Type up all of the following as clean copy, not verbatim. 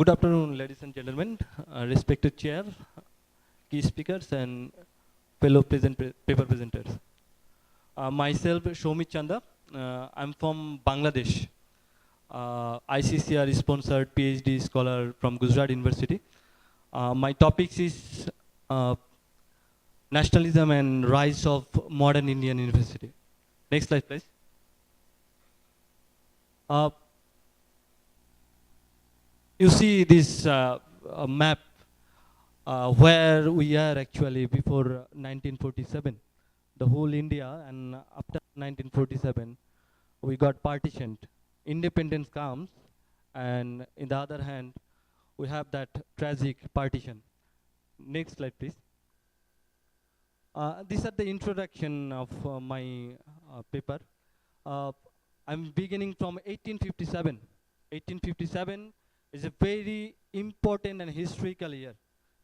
Good afternoon, ladies and gentlemen, respected chair, key speakers, and fellow paper presenters. Myself, Shomit Chanda. I'm from Bangladesh. ICCR sponsored PhD scholar from Gujarat University. My topic is nationalism and rise of modern Indian university. Next slide, please. You see this map where we are actually before 1947, the whole India, and after 1947, we got partitioned. Independence comes, and in the other hand, we have that tragic partition. Next slide, please. These are the introduction of my paper. I'm beginning from 1857. 1857 is a very important and historical year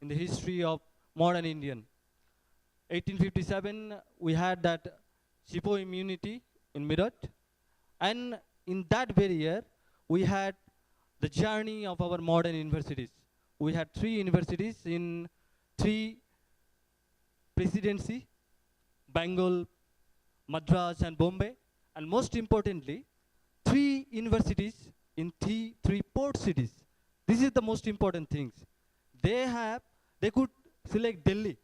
in the history of modern Indian. 1857, we had that Sipo immunity in Meerut, and in that very year, we had the journey of our modern universities. We had 3 universities in 3 presidency, Bengal, Madras, and Bombay, and most importantly, 3 universities in three port cities. This is the most important things. They could select Delhi,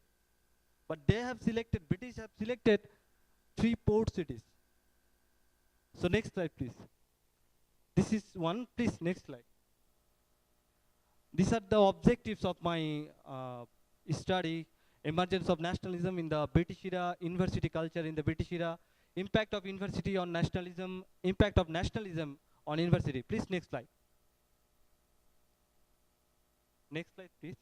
but British have selected 3 port cities. So next slide, please. This is one, please, next slide. These are the objectives of my study: emergence of nationalism in the British era, university culture in the British era, impact of university on nationalism, impact of nationalism on university. Please, next slide. Next slide, please.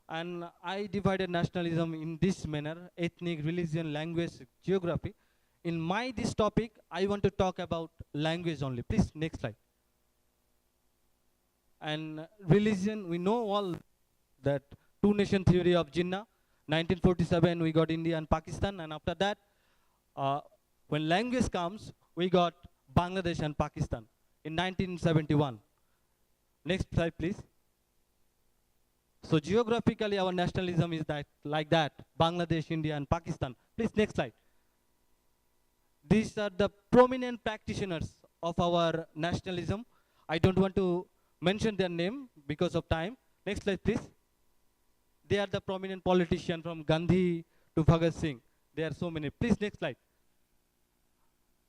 And I divided nationalism in this manner: ethnic, religion, language, geography. In this topic, I want to talk about language only. Please, next slide. And religion, we know all that two-nation theory of Jinnah. 1947, we got India and Pakistan, and after that, when language comes, we got Bangladesh and Pakistan in 1971. Next slide, please. So geographically, our nationalism is like that: Bangladesh, India, and Pakistan. Please, next slide. These are the prominent practitioners of our nationalism. I don't want to mention their name because of time. Next slide, please. They are the prominent politicians from Gandhi to Bhagat Singh. There are so many. Please, next slide.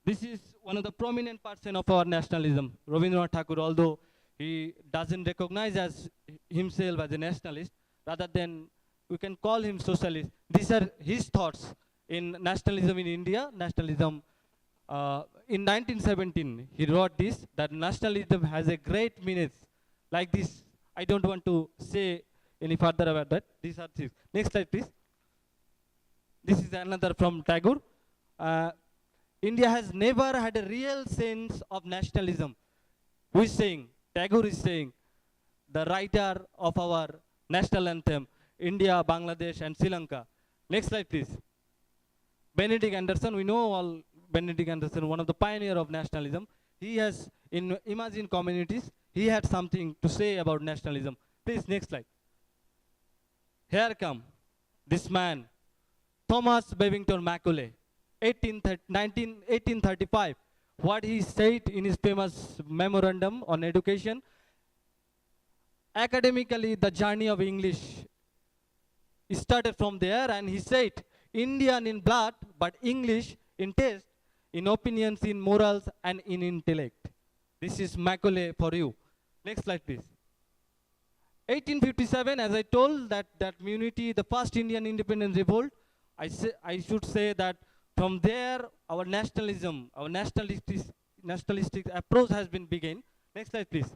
This is one of the prominent person of our nationalism, Rabindranath Tagore, although he doesn't recognize himself as a nationalist, rather than we can call him socialist. These are his thoughts in nationalism in India. Nationalism, in 1917, he wrote this, that nationalism has a great meaning. Like this, I don't want to say any further about that. These are things. Next slide, please. This is another from Tagore. India has never had a real sense of nationalism. Who is saying? Tagore is saying, the writer of our national anthem, India, Bangladesh, and Sri Lanka. Next slide, please. Benedict Anderson, we know all Benedict Anderson, one of the pioneer of nationalism. He has, in Imagine Communities, he had something to say about nationalism. Please, next slide. Here come this man, Thomas Babington Macaulay, 1835. What he said in his famous memorandum on education: academically, the journey of English started from there, and he said, Indian in blood, but English in taste, in opinions, in morals, and in intellect. This is Macaulay for you. Next slide, please. 1857, as I told, that unity, the first Indian independence revolt, I should say that from there, our nationalism, our nationalistic approach has been begun. Next slide, please.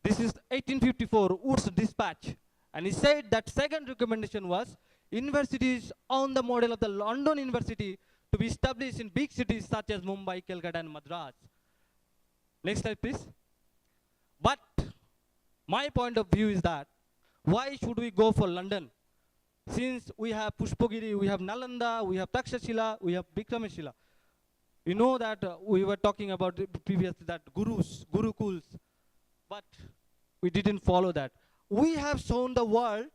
This is 1854, Wood's Despatch. And he said that second recommendation was universities on the model of the London University to be established in big cities such as Mumbai, Calcutta, and Madras. Next slide, please. But my point of view is that, why should we go for London? Since we have Pushpagiri, we have Nalanda, we have Takshashila, we have Vikramashila. You know that we were talking about previously that gurukuls. But we didn't follow that. We have shown the world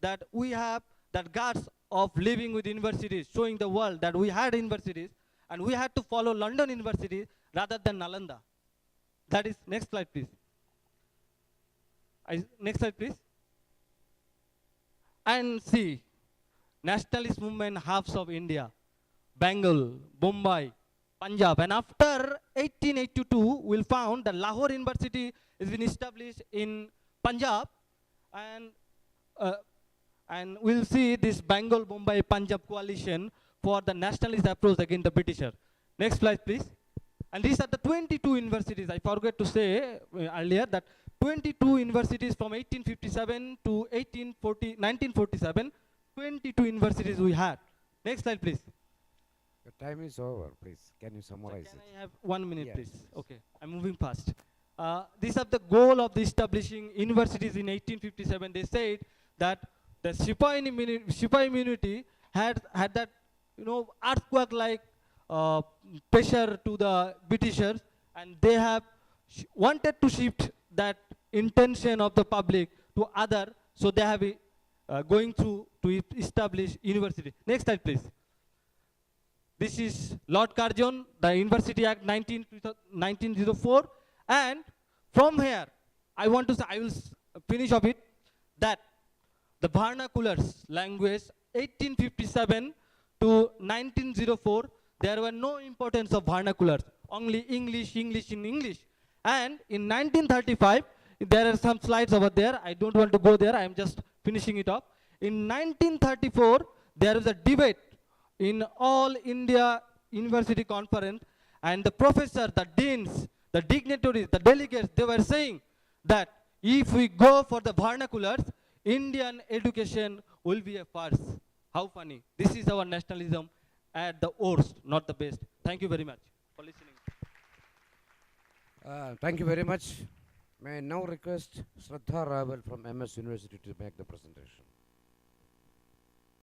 that we have that guts of living with universities, showing the world that we had universities, and we had to follow London University rather than Nalanda. That is, next slide, please. Next slide, please. And see, nationalist movement hubs of India, Bengal, Mumbai, Punjab. And after 1882, we'll found that Lahore University has been established in Punjab, and we'll see this Bengal, Mumbai, Punjab coalition for the nationalist approach against the Britisher. Next slide, please. And these are the 22 universities. I forgot to say earlier that 22 universities from 1857 to 1947, 22 universities we had. Next slide, please. The time is over, please. Can you summarize Can it? I have 1 minute, Yes, please? please. Okay, I'm moving fast. These are the goal of the establishing universities in 1857. They said that the Sipahi immunity had that, earthquake-like pressure to the Britishers, and they have wanted to shift that intention of the public to other, so they have going through to establish university. Next slide, please. This is Lord Curzon, the University Act 1904, and from here, I want to say, I will finish of it, that the vernaculars language 1857 to 1904, there were no importance of vernaculars, only English, English in English. And in 1935, there are some slides over there, I don't want to go there, I am just finishing it off. In 1934, there was a debate in all India University Conference, and the professor, the deans, the dignitaries, the delegates, they were saying that if we go for the vernaculars, Indian education will be a farce. How funny. This is our nationalism at the worst, not the best. Thank you very much for listening. Thank you very much. May I now request Shraddha Raval from MS University to make the presentation.